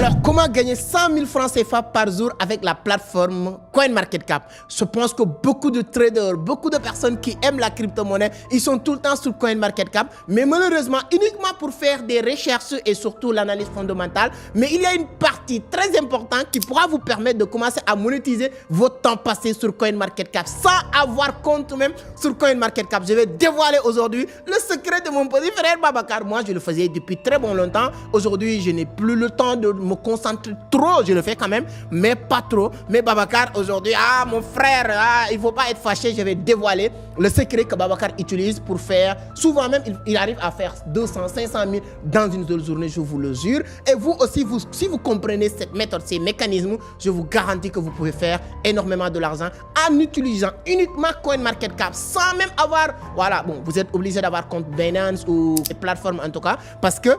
Alors, comment gagner 100 000 francs CFA par jour avec la plateforme CoinMarketCap? Je pense que beaucoup de traders, beaucoup de personnes qui aiment la crypto-monnaie, ils sont tout le temps sur CoinMarketCap, mais malheureusement, uniquement pour faire des recherches et surtout l'analyse fondamentale. Mais il y a une partie très importante qui pourra vous permettre de commencer à monétiser votre temps passé sur CoinMarketCap sans avoir compte même sur CoinMarketCap. Je vais dévoiler aujourd'hui le secret de mon petit frère Babacar. Moi, je le faisais depuis très bon longtemps. Aujourd'hui, je n'ai plus le temps de me concentrer trop. Je le fais quand même, mais pas trop. Mais Babacar, aujourd'hui, mon frère, il ne faut pas être fâché. Je vais dévoiler le secret que Babacar utilise pour faire. Souvent même, il arrive à faire 200, 500 000 dans une seule journée, je vous le jure. Et vous aussi, si vous comprenez cette méthode, ces mécanismes, je vous garantis que vous pouvez faire énormément de l'argent en utilisant uniquement CoinMarketCap sans même avoir, voilà, bon, vous êtes obligé d'avoir compte Binance ou des plateformes en tout cas, parce que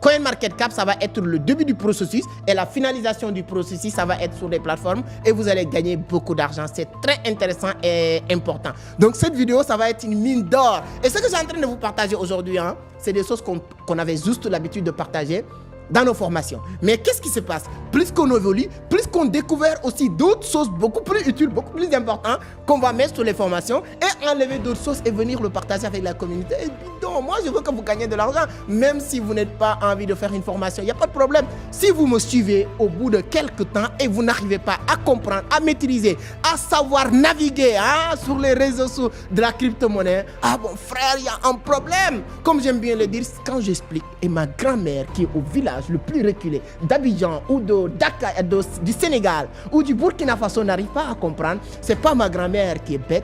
CoinMarketCap, ça va être le début du processus et la finalisation du processus, ça va être sur les plateformes et vous allez gagner beaucoup d'argent. C'est très intéressant et important. Donc, cette vidéo, ça va être une mine d'or. Et ce que j'ai en train de vous partager aujourd'hui, c'est des choses qu'on avait juste l'habitude de partager dans nos formations. Mais qu'est-ce qui se passe? Plus qu'on évolue, plus qu'on découvre aussi d'autres choses beaucoup plus utiles, beaucoup plus importantes qu'on va mettre sur les formations et enlever d'autres choses et venir le partager avec la communauté. Et puis donc, moi, je veux que vous gagnez de l'argent, même si vous n'êtes pas envie de faire une formation. Il n'y a pas de problème. Si vous me suivez au bout de quelques temps et vous n'arrivez pas à comprendre, à maîtriser, à savoir naviguer sur les réseaux de la crypto-monnaie, bon frère, il y a un problème. Comme j'aime bien le dire, quand j'explique, et ma grand-mère qui est au village le plus reculé d'Abidjan ou de Dakar, du Sénégal ou du Burkina Faso n'arrive pas à comprendre, c'est pas ma grand-mère qui est bête,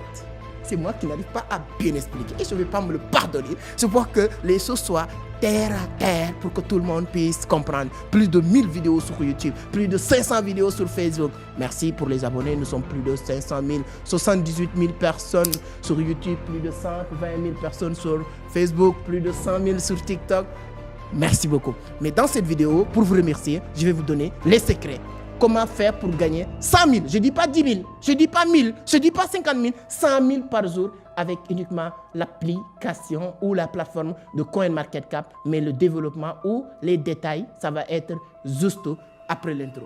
c'est moi qui n'arrive pas à bien expliquer et je ne vais pas me le pardonner. Je vois que les choses soient terre à terre pour que tout le monde puisse comprendre. Plus de 1000 vidéos sur YouTube, plus de 500 vidéos sur Facebook. Merci pour les abonnés, nous sommes plus de 500 000, 78 000 personnes sur YouTube, plus de 120 000 personnes sur Facebook, plus de 100 000 sur TikTok. Merci beaucoup. Mais dans cette vidéo, pour vous remercier, je vais vous donner les secrets. Comment faire pour gagner 100 000, je ne dis pas 10 000, je ne dis pas 1000, je ne dis pas 50 000, 100 000 par jour avec uniquement l'application ou la plateforme de CoinMarketCap. Mais le développement ou les détails, ça va être juste après l'intro.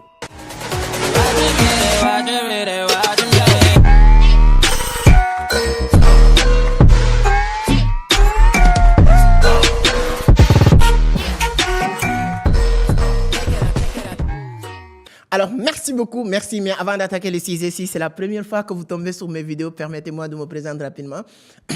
Alors, merci beaucoup, merci. Mais avant d'attaquer le sujet, si c'est la première fois que vous tombez sur mes vidéos, permettez-moi de me présenter rapidement.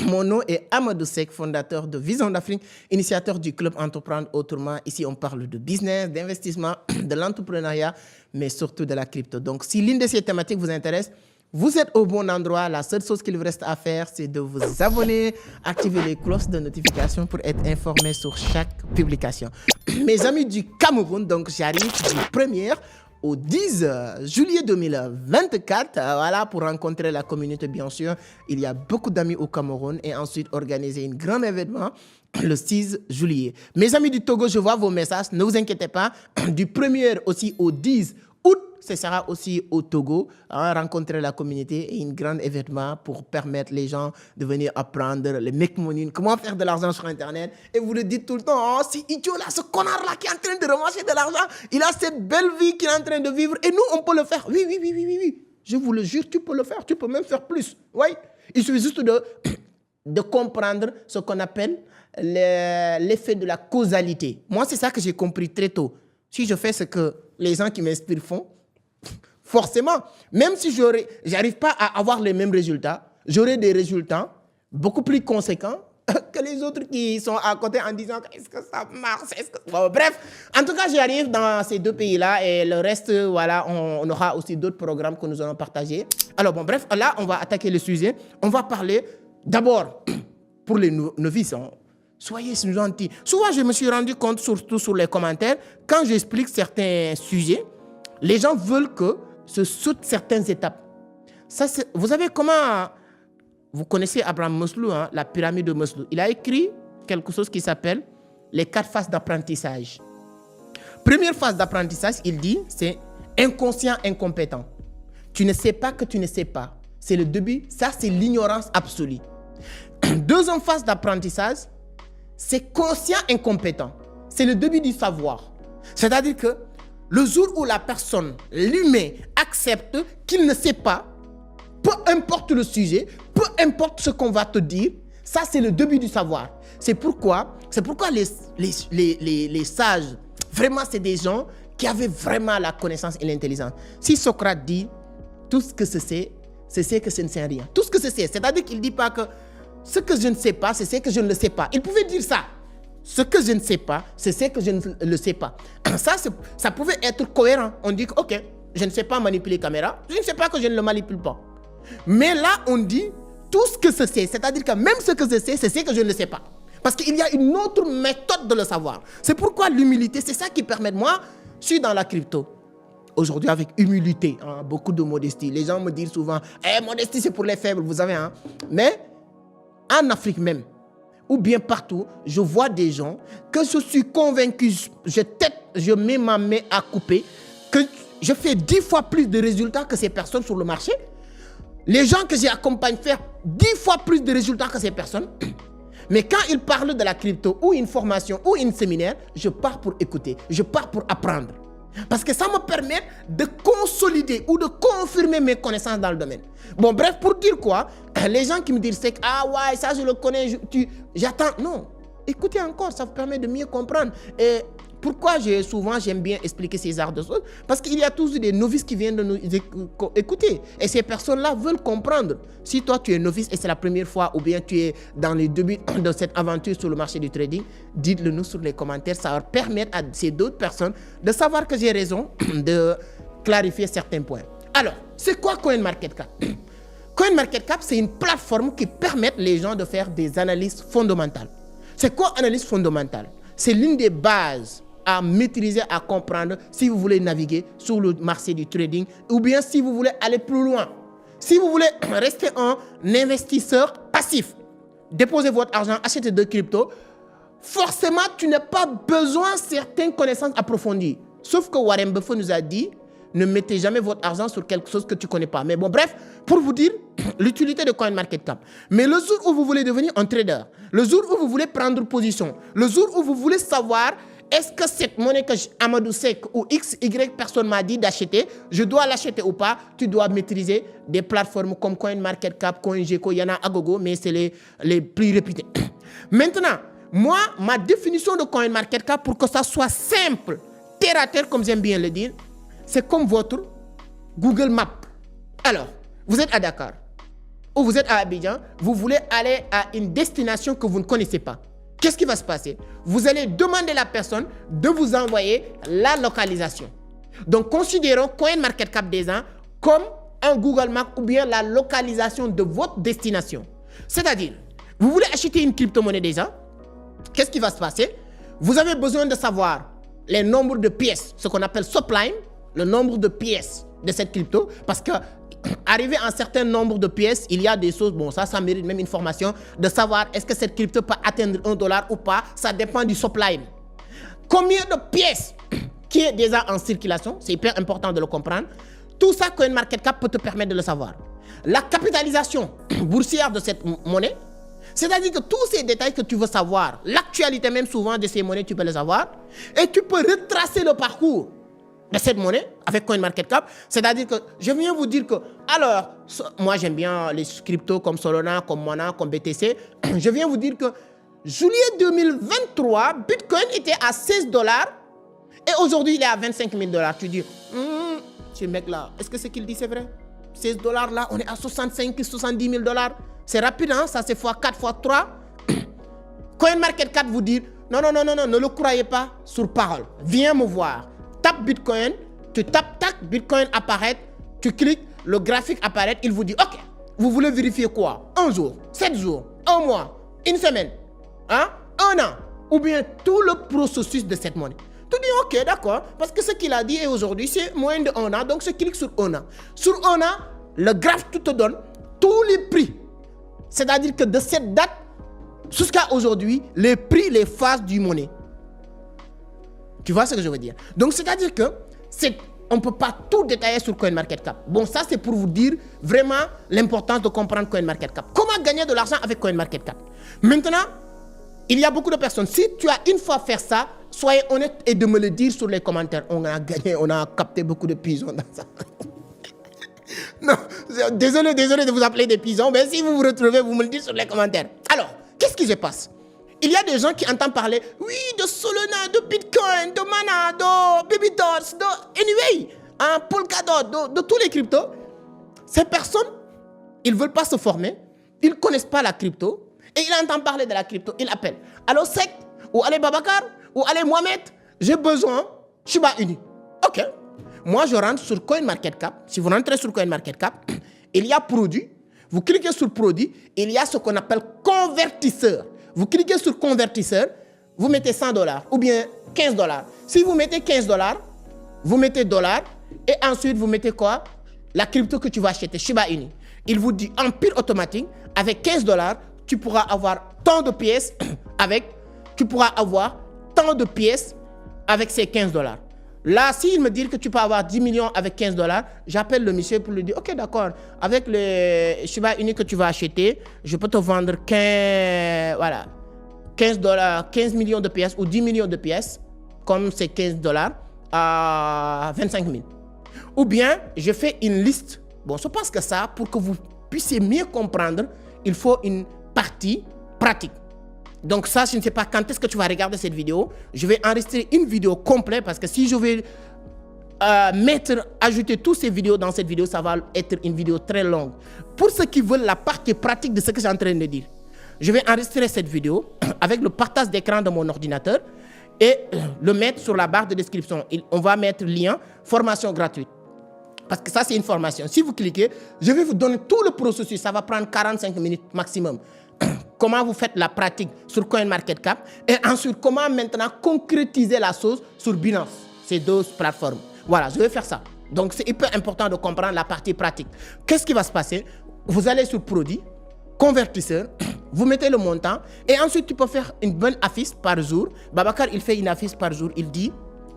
Mon nom est Amadou Seck, fondateur de Vision d'Afrique, initiateur du club Entreprendre Autrement. Ici, on parle de business, d'investissement, de l'entrepreneuriat, mais surtout de la crypto. Donc, si l'une de ces thématiques vous intéresse, vous êtes au bon endroit. La seule chose qu'il vous reste à faire, c'est de vous abonner, activer les cloches de notification pour être informé sur chaque publication. Mes amis du Cameroun, donc j'arrive du 1er au 10 juillet 2024, voilà, pour rencontrer la communauté, bien sûr. Il y a beaucoup d'amis au Cameroun et ensuite organiser un grand événement le 6 juillet. Mes amis du Togo, je vois vos messages, ne vous inquiétez pas. Du 1er aussi au 10 août, ce sera aussi au Togo, rencontrer la communauté et un grand événement pour permettre les gens de venir apprendre le make money, comment faire de l'argent sur Internet. Et vous le dites tout le temps, c'est idiot là, ce connard là qui est en train de ramasser de l'argent, il a cette belle vie qu'il est en train de vivre et nous, on peut le faire. Oui, oui, oui, oui, oui, oui. Je vous le jure, tu peux le faire, tu peux même faire plus. Oui, il suffit juste de comprendre ce qu'on appelle l'effet de la causalité. Moi, c'est ça que j'ai compris très tôt. Si je fais ce que les gens qui m'inspirent font, forcément, même si je n'arrive pas à avoir les mêmes résultats, j'aurai des résultats beaucoup plus conséquents que les autres qui sont à côté en disant est-ce que ça marche, bon, bref, en tout cas, j'arrive dans ces deux pays-là et le reste, voilà, on aura aussi d'autres programmes que nous allons partager. Alors, bon, bref, là, on va attaquer le sujet. On va parler d'abord pour les novices. Soyez gentils. Souvent, je me suis rendu compte, surtout sur les commentaires, quand j'explique certains sujets, les gens veulent que se sautent certaines étapes. Ça, vous savez comment... Vous connaissez Abraham Maslow, la pyramide de Maslow. Il a écrit quelque chose qui s'appelle les 4 phases d'apprentissage. Première phase d'apprentissage, il dit, c'est inconscient, incompétent. Tu ne sais pas que tu ne sais pas. C'est le début. Ça, c'est l'ignorance absolue. Deuxième phase d'apprentissage, c'est conscient, incompétent. C'est le début du savoir. C'est-à-dire que le jour où la personne, l'humain, accepte qu'il ne sait pas, peu importe le sujet, peu importe ce qu'on va te dire, ça c'est le début du savoir. C'est pourquoi les sages, vraiment c'est des gens qui avaient vraiment la connaissance et l'intelligence. Si Socrate dit, tout ce que c'est que ce ne sait rien. Tout ce que c'est-à-dire qu'il ne dit pas que ce que je ne sais pas, c'est ce que je ne le sais pas. Il pouvait dire ça. Ce que je ne sais pas, c'est ce que je ne le sais pas. Ça pouvait être cohérent. On dit que, ok, je ne sais pas manipuler caméra, je ne sais pas que je ne le manipule pas. Mais là, on dit tout ce que c'est, c'est-à-dire que même ce que je sais, c'est ce que je ne sais pas. Parce qu'il y a une autre méthode de le savoir. C'est pourquoi l'humilité, c'est ça qui permet de moi, je suis dans la crypto. Aujourd'hui, avec humilité, hein, beaucoup de modestie. Les gens me disent souvent, modestie, c'est pour les faibles, vous savez. Hein. Mais en Afrique même, ou bien partout, je vois des gens que je suis convaincu, je mets ma main à couper, que je fais 10 fois plus de résultats que ces personnes sur le marché. Les gens que j'accompagne font 10 fois plus de résultats que ces personnes. Mais quand ils parlent de la crypto, ou une formation, ou un séminaire, je pars pour écouter, je pars pour apprendre. Parce que ça me permet de consolider ou de confirmer mes connaissances dans le domaine. Bon, bref, pour dire quoi, les gens qui me disent, ah ouais, ça je le connais, j'attends. Non, écoutez encore, ça vous permet de mieux comprendre. Et pourquoi j'aime bien expliquer ces arts de choses? Parce qu'il y a toujours des novices qui viennent de nous écouter. Et ces personnes-là veulent comprendre. Si toi, tu es novice et c'est la première fois ou bien tu es dans les débuts de cette aventure sur le marché du trading, dites-le nous sur les commentaires. Ça va permettre à ces d'autres personnes de savoir que j'ai raison de clarifier certains points. Alors, c'est quoi CoinMarketCap? CoinMarketCap, c'est une plateforme qui permet les gens de faire des analyses fondamentales. C'est quoi analyse fondamentale? C'est l'une des bases à maîtriser, à comprendre si vous voulez naviguer sur le marché du trading ou bien si vous voulez aller plus loin. Si vous voulez rester un investisseur passif, déposez votre argent, achetez de crypto, forcément, tu n'as pas besoin de certaines connaissances approfondies. Sauf que Warren Buffett nous a dit, ne mettez jamais votre argent sur quelque chose que tu ne connais pas. Mais bon, bref, pour vous dire l'utilité de CoinMarketCap. Mais le jour où vous voulez devenir un trader, le jour où vous voulez prendre position, le jour où vous voulez savoir est-ce que cette monnaie que Amadou Seck ou XY personne m'a dit d'acheter, je dois l'acheter ou pas, tu dois maîtriser des plateformes comme CoinMarketCap, CoinGecko, il y en a à gogo, mais c'est les plus réputés. Maintenant, moi, ma définition de CoinMarketCap, pour que ça soit simple, terre à terre, comme j'aime bien le dire, c'est comme votre Google Maps. Alors, vous êtes à Dakar ou vous êtes à Abidjan, vous voulez aller à une destination que vous ne connaissez pas. Qu'est-ce qui va se passer? Vous allez demander à la personne de vous envoyer la localisation. Donc, considérons CoinMarketCap déjà comme un Google Maps ou bien la localisation de votre destination. C'est-à-dire, vous voulez acheter une crypto-monnaie déjà, qu'est-ce qui va se passer? Vous avez besoin de savoir les nombres de pièces, ce qu'on appelle supply, le nombre de pièces de cette crypto, parce que arrivé à un certain nombre de pièces, il y a des choses, bon ça mérite même une formation, de savoir est-ce que cette crypto peut atteindre $1 ou pas, ça dépend du supply. Combien de pièces qui est déjà en circulation, c'est hyper important de le comprendre, tout ça CoinMarketCap peut te permettre de le savoir. La capitalisation boursière de cette monnaie, c'est-à-dire que tous ces détails que tu veux savoir, l'actualité même souvent de ces monnaies, tu peux les savoir, et tu peux retracer le parcours de cette monnaie avec CoinMarketCap. C'est-à-dire que je viens vous dire que, alors, moi j'aime bien les cryptos comme Solana, comme Mana, comme BTC. Je viens vous dire que juillet 2023, Bitcoin était à $16 et aujourd'hui il est à $25 000. Tu dis, ce mec-là, est-ce que ce qu'il dit c'est vrai? $16 là, on est à 65 000, 70 000 $. C'est rapide, hein? Ça c'est x4, x3. CoinMarketCap vous dit, non, ne le croyez pas sur parole. Viens me voir. Tape Bitcoin, tu tapes, tac, Bitcoin apparaît, tu cliques, le graphique apparaît, il vous dit, ok, vous voulez vérifier quoi? 1 jour, 7 jours, 1 mois, 1 semaine, hein? 1 an, ou bien tout le processus de cette monnaie. Tu dis, ok, d'accord, parce que ce qu'il a dit aujourd'hui, c'est moins de 1 an, donc je clique sur 1 an. Sur 1 an, le graphique te donne tous les prix. C'est-à-dire que de cette date jusqu'à aujourd'hui, les prix, les phases du monnaie. Tu vois ce que je veux dire? Donc, c'est-à-dire que on ne peut pas tout détailler sur CoinMarketCap. Bon, ça, c'est pour vous dire vraiment l'importance de comprendre CoinMarketCap. Comment gagner de l'argent avec CoinMarketCap? Maintenant, Il y a beaucoup de personnes. Si tu as une fois fait ça, soyez honnête et de me le dire sur les commentaires. On a gagné, on a capté beaucoup de pigeons dans ça. Non, désolé de vous appeler des pigeons, mais si vous vous retrouvez, vous me le dites sur les commentaires. Alors, qu'est-ce qui se passe? Il y a des gens qui entendent parler, oui, de Solana, de Bitcoin, de Mana, de Babydots, de Anyway, Polkadot, de tous les cryptos. Ces personnes, ils ne veulent pas se former, ils ne connaissent pas la crypto, et ils entendent parler de la crypto, ils appellent. Allô Sec, ou allez Babacar, ou allez Mohamed, j'ai besoin, Shiba Inu. Ok. Moi, je rentre sur CoinMarketCap. Si vous rentrez sur CoinMarketCap, il y a produit. Vous cliquez sur produit, il y a ce qu'on appelle convertisseur. Vous cliquez sur convertisseur, vous mettez $100 ou bien $15. Si vous mettez $15, vous mettez dollars et ensuite vous mettez quoi? La crypto que tu vas acheter, Shiba Inu. Il vous dit en pile automatique, avec $15, tu pourras avoir tant de pièces tu pourras avoir tant de pièces avec ces $15. Là, s'il me dit que tu peux avoir 10 millions avec $15, j'appelle le monsieur pour lui dire, ok, d'accord, avec le Shiba Inu que tu vas acheter, je peux te vendre 15 millions de pièces ou 10 millions de pièces, comme c'est $15, à 25 000. Ou bien, je fais une liste. Bon, je pense que ça, pour que vous puissiez mieux comprendre, il faut une partie pratique. Donc ça, je ne sais pas quand est-ce que tu vas regarder cette vidéo. Je vais enregistrer une vidéo complète parce que si je vais ajouter toutes ces vidéos dans cette vidéo, ça va être une vidéo très longue. Pour ceux qui veulent la partie pratique de ce que je suis en train de dire, je vais enregistrer cette vidéo avec le partage d'écran de mon ordinateur et le mettre sur la barre de description. On va mettre lien formation gratuite. Parce que ça, c'est une formation. Si vous cliquez, je vais vous donner tout le processus. Ça va prendre 45 minutes maximum. Comment vous faites la pratique sur CoinMarketCap et ensuite comment maintenant concrétiser la chose sur Binance, ces deux plateformes. Voilà, je vais faire ça. Donc, c'est hyper important de comprendre la partie pratique. Qu'est-ce qui va se passer? Vous allez sur produit, convertisseur, vous mettez le montant et ensuite tu peux faire une bonne affiche par jour. Babacar, il fait une affiche par jour. Il dit,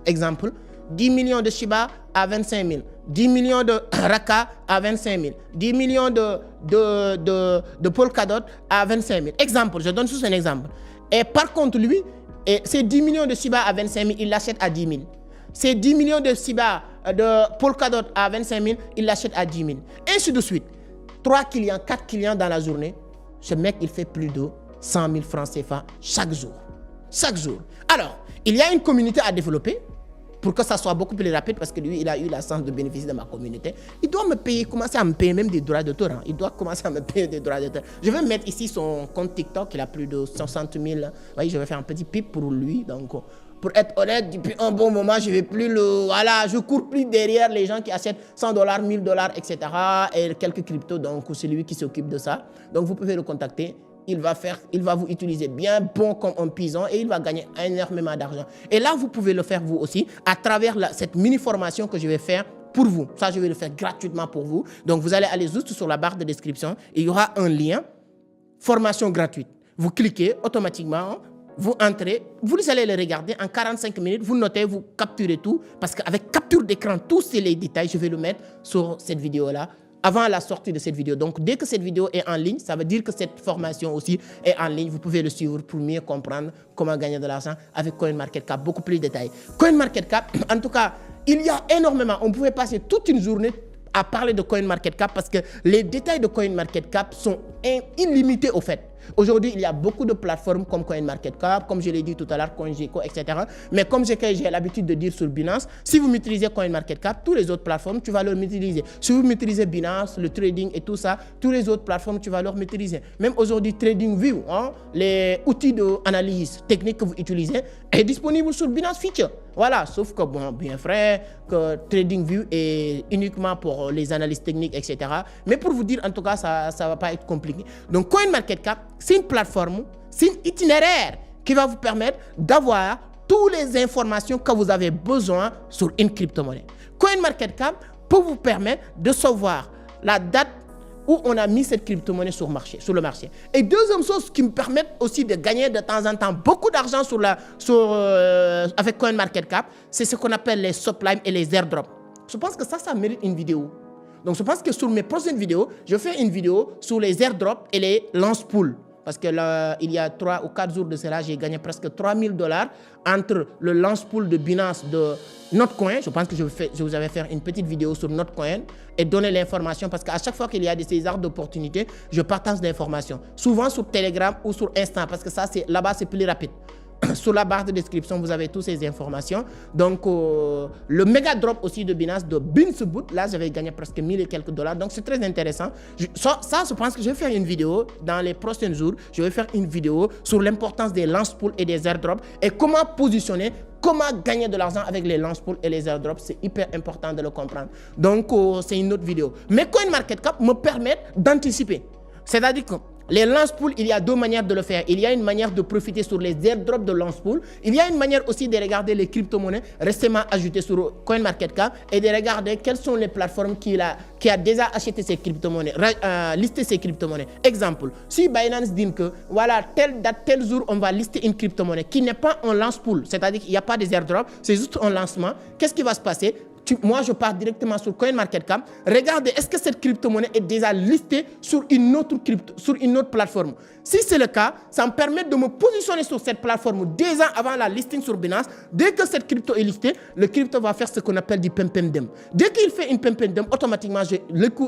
exemple, 10 millions de Shiba à 25 000, 10 millions de Raka à 25 000, 10 millions de Polkadot à 25 000. Exemple, je donne juste un exemple. Et par contre, lui, ces 10 millions de Shiba à 25 000, il l'achète à 10 000. Ces 10 millions de Shiba de Polkadot à 25 000, il l'achète à 10 000. Ainsi de suite. 3 clients, 4 clients dans la journée. Ce mec, il fait plus de 100 000 francs CFA chaque jour. Chaque jour. Alors, il y a une communauté à développer pour que ça soit beaucoup plus rapide parce que lui, il a eu la chance de bénéficier de ma communauté. Il doit me payer, commencer à me payer même des droits d'auteur. Hein. Il doit commencer à me payer des droits d'auteur. Je vais mettre ici son compte TikTok, il a plus de 60 000. Oui, je vais faire un petit pip pour lui. Donc, pour être honnête, depuis un bon moment, je vais plus voilà, je cours plus derrière les gens qui achètent $100, $1000, etc. et quelques cryptos. Donc, c'est lui qui s'occupe de ça. Donc, vous pouvez le contacter. Il va vous utiliser bien bon comme un pigeon et il va gagner énormément d'argent. Et là, vous pouvez le faire vous aussi à travers cette mini-formation que je vais faire pour vous. Ça, je vais le faire gratuitement pour vous. Donc, vous allez aller juste sur la barre de description et il y aura un lien, formation gratuite. Vous cliquez automatiquement, vous entrez, vous allez le regarder en 45 minutes, vous notez, vous capturez tout parce qu'avec capture d'écran, tous les détails, je vais le mettre sur cette vidéo-là avant la sortie de cette vidéo. Donc, dès que cette vidéo est en ligne, ça veut dire que cette formation aussi est en ligne. Vous pouvez le suivre pour mieux comprendre comment gagner de l'argent avec CoinMarketCap. Beaucoup plus de détails. CoinMarketCap, en tout cas, il y a énormément. On pouvait passer toute une journée à parler de CoinMarketCap parce que les détails de CoinMarketCap sont illimités au fait. Aujourd'hui, il y a beaucoup de plateformes comme CoinMarketCap, comme je l'ai dit tout à l'heure, CoinGecko, etc. Mais comme j'ai l'habitude de dire sur Binance, si vous maîtrisez CoinMarketCap, toutes les autres plateformes, tu vas leur maîtriser. Si vous maîtrisez Binance, le trading et tout ça, toutes les autres plateformes, tu vas leur maîtriser. Même aujourd'hui, TradingView, hein, les outils d'analyse technique que vous utilisez, est disponible sur Binance Future. Voilà, sauf que, bon, bien vrai, que TradingView est uniquement pour les analyses techniques, etc. Mais pour vous dire, en tout cas, ça ne va pas être compliqué. Donc, CoinMarketCap, c'est une plateforme, c'est un itinéraire qui va vous permettre d'avoir toutes les informations que vous avez besoin sur une crypto-monnaie. CoinMarketCap peut vous permettre de savoir la date où on a mis cette crypto-monnaie sur le marché. Et deuxième chose qui me permet aussi de gagner de temps en temps beaucoup d'argent avec CoinMarketCap, c'est ce qu'on appelle les sublimes et les airdrops. Je pense que ça mérite une vidéo. Donc, je pense que sur mes prochaines vidéos, je fais une vidéo sur les airdrops et les lance-poules. parce que là, il y a 3 ou 4 jours de cela, j'ai gagné presque $3000 entre le lance pool de Binance de Notcoin. Je pense que je vous avais fait une petite vidéo sur Notcoin et donner l'information parce qu'à chaque fois qu'il y a ces arts d'opportunité, je partage l'information. Souvent sur Telegram ou sur Instant parce que ça, là-bas, c'est plus rapide. Sur la barre de description, vous avez toutes ces informations. Donc, le méga drop aussi de Binance, de Beansboot, là, j'avais gagné presque 1000 et quelques dollars. Donc, c'est très intéressant. Ça, je pense que je vais faire une vidéo dans les prochains jours. Je vais faire une vidéo sur l'importance des lance pools et des airdrops et comment positionner, comment gagner de l'argent avec les lance pools et les airdrops. C'est hyper important de le comprendre. Donc, c'est une autre vidéo. Mais CoinMarketCap me permet d'anticiper. C'est-à-dire que les lance pools, il y a 2 manières de le faire. Il y a une manière de profiter sur les airdrops de lance pool. Il y a une manière aussi de regarder les crypto-monnaies récemment ajoutées sur CoinMarketCap et de regarder quelles sont les plateformes qui a déjà acheté ces crypto-monnaies, listé ces crypto-monnaies. Exemple, si Binance dit que voilà, telle date, tel jour, on va lister une crypto-monnaie qui n'est pas un lance pool, c'est-à-dire qu'il n'y a pas des airdrops, c'est juste un lancement, qu'est-ce qui va se passer? Moi, je pars directement sur CoinMarketCap. Regardez, est-ce que cette crypto-monnaie est déjà listée sur une autre plateforme? Si c'est le cas, ça me permet de me positionner sur cette plateforme 2 ans avant la listing sur Binance. Dès que cette crypto est listée, le crypto va faire ce qu'on appelle du pump and dump. Dès qu'il fait une pump and dump, automatiquement, je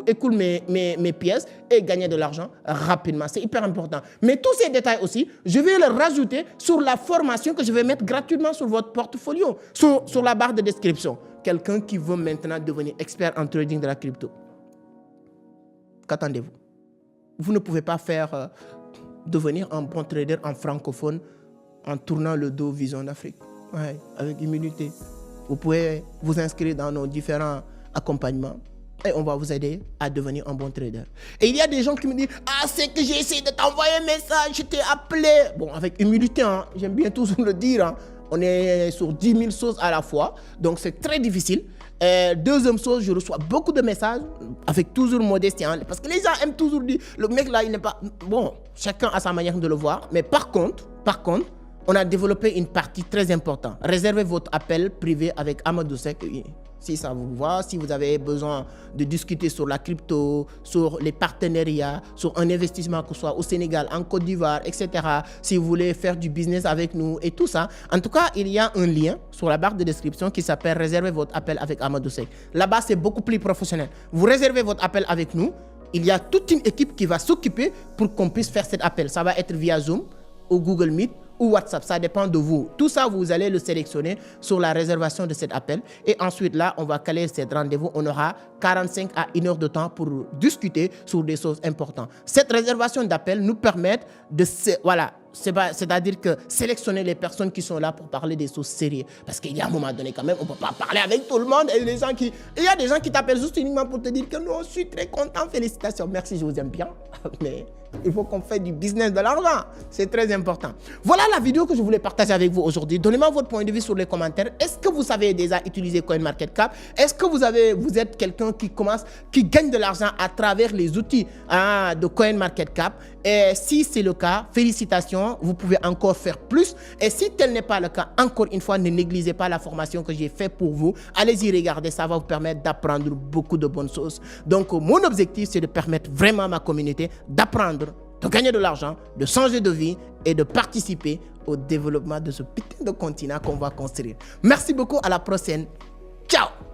écoule mes pièces et gagner de l'argent rapidement. C'est hyper important. Mais tous ces détails aussi, je vais les rajouter sur la formation que je vais mettre gratuitement sur votre portfolio, sur la barre de description. Quelqu'un qui veut maintenant devenir expert en trading de la crypto. Qu'attendez-vous? Vous ne pouvez pas devenir un bon trader en francophone en tournant le dos Vision d'Afrique. Ouais, avec humilité. Vous pouvez vous inscrire dans nos différents accompagnements et on va vous aider à devenir un bon trader. Et il y a des gens qui me disent « Ah, c'est que j'ai essayé de t'envoyer un message, je t'ai appelé. » Bon, avec humilité, hein, j'aime bien toujours le dire. Hein. On est sur 10 000 choses à la fois, donc c'est très difficile. Deuxième chose, je reçois beaucoup de messages avec toujours modestie, hein, parce que les gens aiment toujours dire, le mec là, il n'est pas... Bon, chacun a sa manière de le voir, mais par contre, on a développé une partie très importante. Réservez votre appel privé avec Amadou Seck. Si ça vous va, si vous avez besoin de discuter sur la crypto, sur les partenariats, sur un investissement que ce soit au Sénégal, en Côte d'Ivoire, etc. Si vous voulez faire du business avec nous et tout ça. En tout cas, il y a un lien sur la barre de description qui s'appelle « Réservez votre appel avec Amadou Seck ». Là-bas, c'est beaucoup plus professionnel. Vous réservez votre appel avec nous. Il y a toute une équipe qui va s'occuper pour qu'on puisse faire cet appel. Ça va être via Zoom ou Google Meet ou WhatsApp, ça dépend de vous. Tout ça, vous allez le sélectionner sur la réservation de cet appel. Et ensuite, là, on va caler cet rendez-vous. On aura 45 à 1 heure de temps pour discuter sur des choses importantes. Cette réservation d'appel nous permet de... Voilà, c'est-à-dire que sélectionner les personnes qui sont là pour parler des choses sérieuses. Parce qu'il y a un moment donné, quand même, on ne peut pas parler avec tout le monde. Et il y a des gens qui t'appellent juste uniquement pour te dire que non, je suis très content, félicitations, merci, je vous aime bien. Mais il faut qu'on fasse du business de l'argent. C'est très important. Voilà la vidéo que je voulais partager avec vous aujourd'hui. Donnez-moi votre point de vue sur les commentaires. Est-ce que vous savez déjà utiliser CoinMarketCap? Est-ce que vous êtes quelqu'un qui gagne de l'argent à travers les outils de CoinMarketCap? Et si c'est le cas, félicitations, vous pouvez encore faire plus. Et si tel n'est pas le cas, encore une fois, ne négligez pas la formation que j'ai faite pour vous. Allez-y regarder, ça va vous permettre d'apprendre beaucoup de bonnes choses. Donc, mon objectif, c'est de permettre vraiment à ma communauté d'apprendre, de gagner de l'argent, de changer de vie et de participer au développement de ce putain de continent qu'on va construire. Merci beaucoup, à la prochaine. Ciao!